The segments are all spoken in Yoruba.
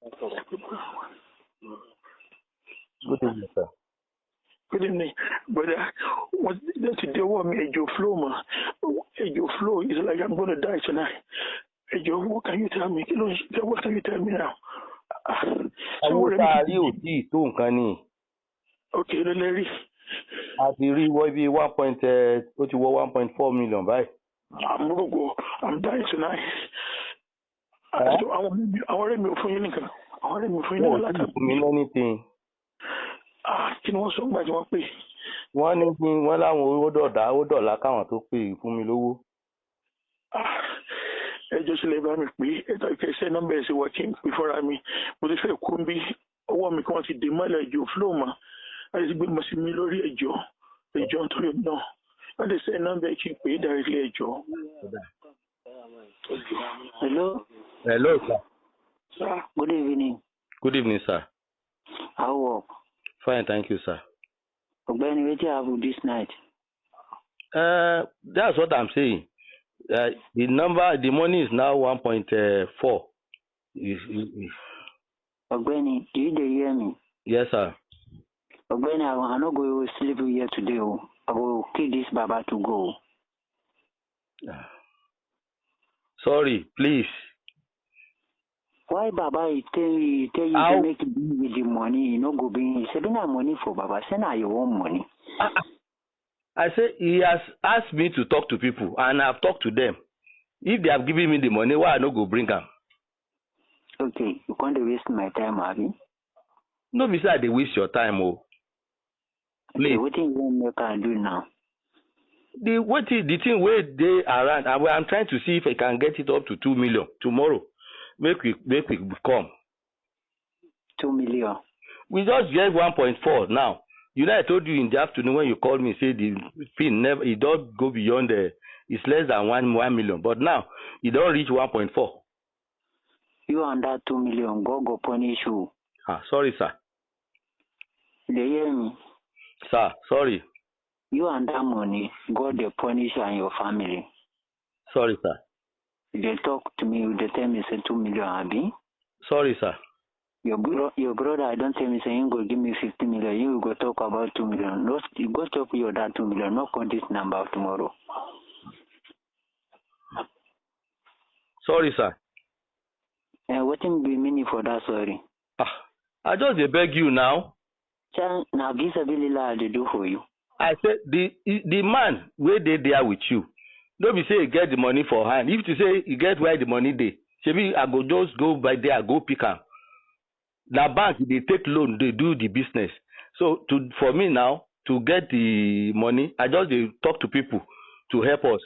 Good evening, sir. Good evening, brother. What's that today? What me your flow, man? Your flow is like I'm gonna die tonight. Your, what can you tell me? What can you tell me now? Owó tá a rí ò tí ì tó nǹkan ni. Okay, Larry. A ti rí wọ́ bí ó ti wọ́ 1.4 million báyìí. I'm gonna go. I'm dying tonight. So I want me for anything. I want me for anything. Wọ́n mi anything. Kí ni wọ́n sọ nígbà tí wọ́n pè? Wọ́n ní kí wọ́n láwọn owó dọ̀là káwọn tó pè fún mi lówó. Ẹjọ́ sílẹ̀ bá mi pé ẹ̀tọ́ ìkẹsẹ̀ nọ́mbà ẹ̀sìn wọ́n kí n pè fọ́ra mi. Mo ti fẹ́ kú bí ọwọ́ mi kí wọ́n ti dè mọ́lẹ̀ ẹjọ́ flow mọ́. Láti ti gbé mọ́ sí mi lórí ẹjọ́ nítorí náà. Wọ́n ti sẹ́ nọ́mbà ẹ̀ kí n pè é directly ẹjọ́. Hello. Hello, sir. Sir. Good evening. Good evening, sir. How work? Fine, thank you, sir. Ogbeni, what you have this night? That's what I'm saying. The money is now 1.4. Ogbeni, do you hear me? Yes, sir. Ogbeni, I'm not going to sleep here today. I will kill this Baba to go. Sorry, please. Why Baba tell you to make it with the money? You know, go bring. Send money for Baba. Send your own money. I say he has asked me to talk to people, and I've talked to them. If they have given me the money, why I not go bring them? Okay, you can't waste my time, Abby. No, besides they waste your time, oh. Please. Okay, what do you can do now? The thing where they around, I'm trying to see if I can get it up to 2 million tomorrow. Make we come. 2 million. We just get 1.4 now. You know, I told you in the afternoon when you called me, say the pin never, it don't go beyond it's less than 1 million. But now it don't reach 1.4. You on that 2 million, go punish you. Sorry, sir. They hear me? Sir, sorry. You and that money, God they punish you and your family. Sorry, sir. They talk to me, they tell me say 2 million, Abi. Sorry, sir. Your brother, I don't tell me say you go give me 50 million. You go talk about 2 million. No, you go talk your that 2 million. Not call this number tomorrow. Sorry, sir. What will be meaning for that? Sorry. I just beg you now. Now this ability they do for you. I said the man where they there with you. Don't be say you get the money for hand. If you say you get where the money they, maybe I go just go by there, I go pick up. The bank they take loan, they do the business. So for me now to get the money, I just talk to people to help us.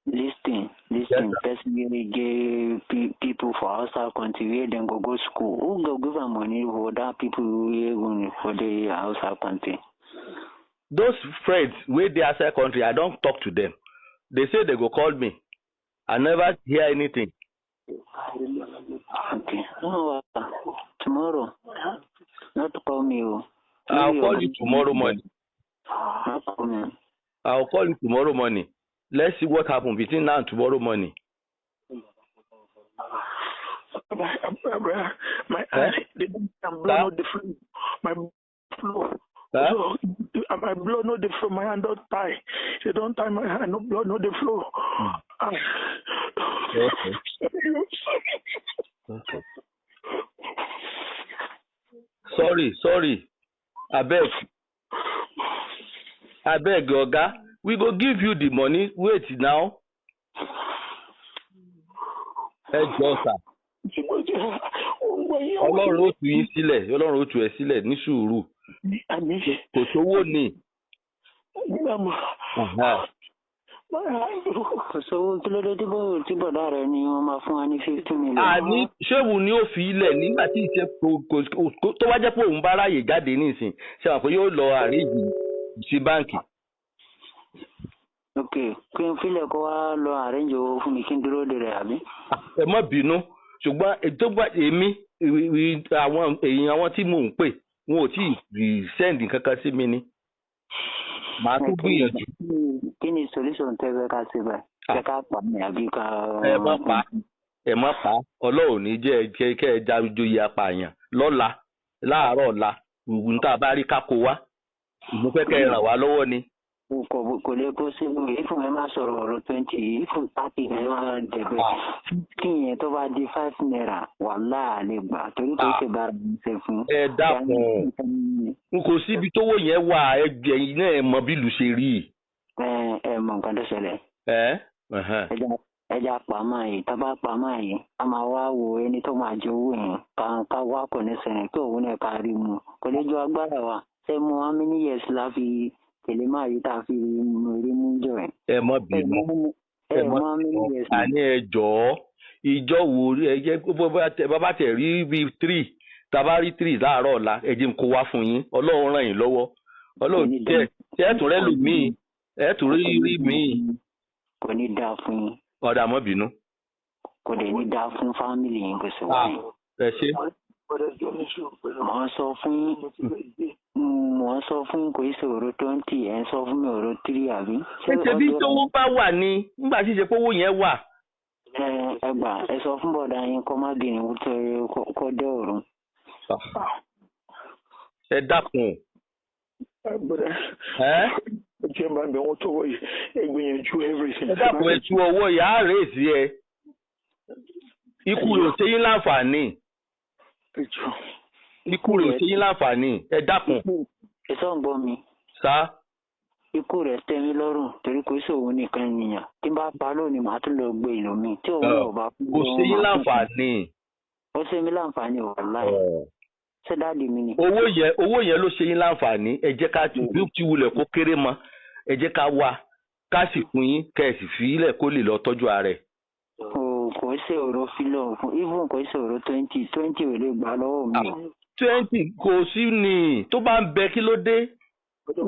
Listen. Yes, Personally, give people for outside country where then go school. Who go give them money for that people who for the outside country? Those friends where they outside country, I don't talk to them. They say they go call me. I never hear anything. Okay. No, tomorrow. Not to call me. I'll call you tomorrow morning. I'll call you tomorrow morning. Let's see what happens between now and tomorrow morning. My eye, they don't blow no different. My flow. So, my blow no different. My hand don't tie. They don't tie my hand. No blow no the flow. Okay. Sorry. I beg, Oga. We go give you the money. Wait now. Ọlọ́run ó tú yín sílẹ̀, Ọlọ́run ó tú ẹ sílẹ̀ ní sùúrù. Kò sówó ni. Kò sówó kí ló dé tí bọ̀dá rẹ̀ ni wọ́n máa fún wa ní 50 million. Àní ṣéwù ni ó fi ilẹ̀ nígbà tí ìṣe tó bá jẹ́ pé òun bá ráyè jáde nísìn ṣe wà pé yóò lọ àríjì sí báǹkì. Ok, kí n filẹ̀ kó wá lọ àrẹ́njì owó fún mi kí n dúró de rẹ̀ àbí. Ẹ má bínú ṣùgbọ́n ètò gbà èmi àwọn èèyàn tí mò ń pè wọn ò tí ì sẹ́ǹdì kankan sí mi ni. Màá tún gbìyànjú. Kí ni solution tẹ́ fẹ́ ká ṣe báyìí? Fẹ́ ká pa mi àbí ká. Ẹ má pa ẹ má pa Ọlọ́run ní jẹ́ kẹ́ ẹ jájoyè apààyàn lọ́la láàárọ̀ ọ̀la ògùn tá a bá rí kákó wá mo fẹ́ kẹ́ ẹ ràn wá lọ́wọ́ ni. Kò lè kó sínú ìfún ẹ máa sọ̀rọ̀ ọ̀rọ̀ 20 ìfún 30 ẹ máa dẹ̀bẹ̀ 15 yẹn tó bá di 5 naira wàhálà lè gbà torí kò ṣe bára mi ṣe fún. ẹ dákun n kò síbi tówó yẹn wà ẹgbẹ̀yìn náà ẹ mọ bí ìlú ṣe rí. ẹ mọ nǹkan tó ṣẹlẹ̀. ẹja pàmò yìí tá bá pàmò yìí a máa wá wo ẹni tó máa jẹ owó yẹn ká wá kò ní sẹ́yìn kí òun náà ká rí mu kò lè jọ agbára wa ṣé mo how many years la fi tẹ̀lé máa yí tá a fi rí mú jọ ẹ̀. ẹ mọ bínú àní ẹ jọ̀ọ́ ìjọ wo ẹ jẹ́ bàbá tẹ̀ rí bíi 3 tàbá rí 3 láàárọ̀ ọ̀la ẹ jẹ́ n kó wá fún yín Ọlọ́run ràn yín lọ́wọ́ Ọlọ́run jẹ́ ẹ tún rẹ́ lù míì ẹ tún rí míì. kò ní dáa fún yín. ọ̀dà mọ́ bínú. kò dẹ̀ ní dáa fún fámìlì yín kò sí wáyé. ẹ ṣe. mo sọ fún kò í ṣòro 20 ẹ̀ ń sọ fún mi ọ̀rọ̀ 3 àbí. ṣe bí tówó bá wà ní nígbà tí ṣe pówó yẹn wà. ẹ gbà ẹ sọ fún bọ̀dá yín kọ́ má bìnrin kọ́ dé ọ̀run. ẹ dákun. jẹ́ máa bẹ̀ wọ́n tó wọ́ yìí ẹgbìyànjú everything. ẹ dákun ẹ tú ọwọ́ yà á rèé sí ẹ ikú rẹ̀ ò ṣe yín láǹfààní ikú rẹ̀ ò ṣe yín láǹfààní ẹ dákun. ẹ sọ ń gbọ́ mi. sá. ikú rẹ̀ tẹ́ mi lọ́rùn torí kò sóhun nìkan nìyàn tí n bá pa lónìí màá tún lọ gbé ìlú mi tí òun náà bá kú. kò ṣe yín láǹfààní. ó ṣe mí láǹfààní wàláhì. ṣé dáàdi mi ni. owó yẹn ló ṣe yín láǹfààní ẹ jẹ́ ká bí ó ti wulẹ̀ kó kéré mọ́ ẹ jẹ́ ká wá ká sì fún yín kẹ́ ẹ sì fi ilẹ̀ kó lè lọ tọ́jú ara ẹ̀. kò ṣe ọ̀rọ̀ fílọ̀ fún even kò ṣe ọ̀rọ̀ 20 ò lè gbà lọ́wọ́ mi. 20 kò sí ni tó bá ń bẹ kí ló dé.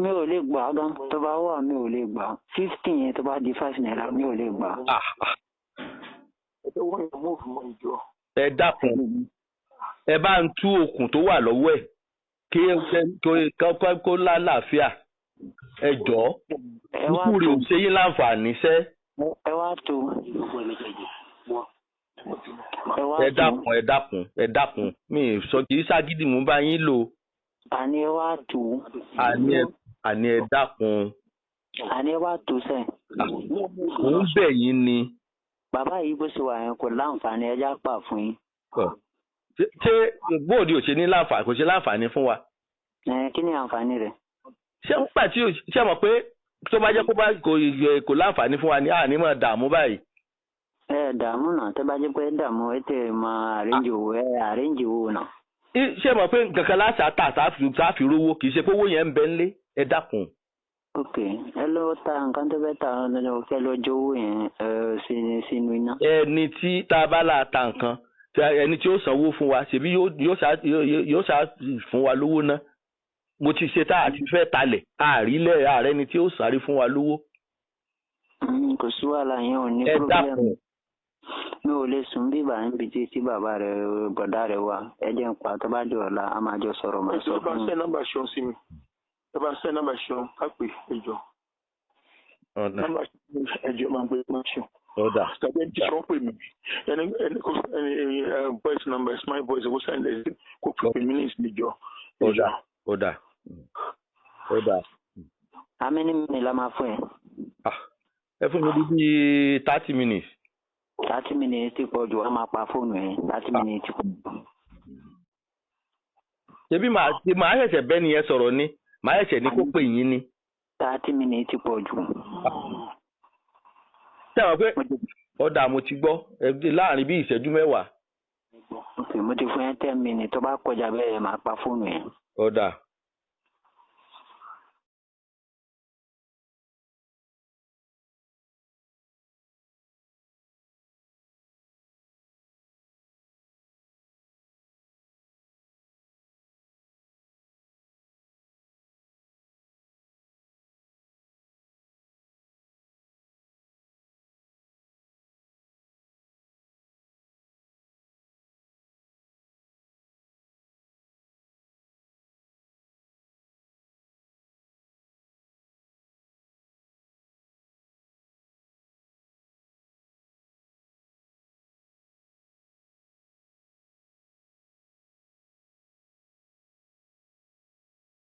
mi ò lè gbà gan tó bá wà mi ò lè gbà 15 yẹn tó bá di 5 naira mi ò lè gbà. ẹ dákun ẹ bá ń tú okùn tó wà lọ́wọ́ ẹ̀ kó lálàáfíà ẹ jọ̀ọ́ ikú rẹ̀ ò ṣe yín láǹfààní sẹ́. ẹ wá tó. ẹ dákun mi sọ kì í ságídí mú bá yín lò. àní ẹ wá tó. àní ẹ dákun. àní ẹ wá tó sẹ́. mò ń bẹ̀ yín ni. bàbá yìí bó ṣe wà yẹn kò láǹfààní ẹja pà fún yín. ṣé bóòdì ò ṣe ní láǹfààní kò ṣe láǹfààní fún wa. kí ni àǹfààní rẹ̀. ṣé ń pà tí ṣé mọ̀ pé tó bá jẹ́ kó láǹfààní fún wa ní àní mọ̀ dààmú báyìí. dààmú náà tó bá jẹ́ pé dààmú ẹ tẹ̀ máa àrẹ́ǹjì owó náà. ṣé mọ̀ pé nǹkan kan láṣà tà sáfi rówó kì í ṣe pé owó yẹn ń bẹ ńlé ẹ dákun. ok ẹ lọ ta nǹkan tó fẹ́ ta kẹ lọ jẹ owó yẹn sínú iná. ẹni tí tá a bá là ta nǹkan ẹni tí ó sanwó fún wa ṣèbí yóò ṣá fún wa lówó náà mo ti ṣe tá a ti fẹ́ talẹ̀ àrílẹ̀ ààrẹ ni tí ó sáré fún wa lówó. kò sí wàhálà yẹn ò ní pírọ́blẹ́mù. mi ò lè sùn bí bàá níbi tí bàbá rẹ bọ̀dá rẹ wà ẹ jẹ́ ń pa tó bá jọ ọ̀la a máa jọ sọ̀rọ̀ máa sọ fún mi. ẹ bá ń sẹ́ nọ́mbà ṣan sí mi ẹ bá ń sẹ́ nọ́mbà ṣan ká pè ẹjọ́ nọ́mbà ẹjọ́ máa gbé máa ṣan. tàbí ẹni tí ṣan pè mí ẹni voice number is my voice owó sáyẹn lẹ́sìn kó pè mí ní ìsìnjọ́. ó dà. how many minutes la máa fún ẹ. ẹ fún mi bíi 30 minutes. 30 minutes ti pọ̀ jù wọ́n máa pa fóònù ẹ̀ 30 minutes ti pọ̀ jù. ṣebí màá ṣẹ̀ṣẹ̀ bẹ́ni yẹn sọ̀rọ̀ ni màá ṣẹ̀ṣẹ̀ ní kó pè yín ni. 30 minutes ti pọ̀ jù. ṣé àwọn pé ọ̀dà mo ti gbọ́ láàrin bí ìṣẹ́jú 10. ok mo ti fún ẹ 10 minutes tó bá kọjá bẹ́ẹ̀ máa pa fóònù ẹ̀. ọ̀dà.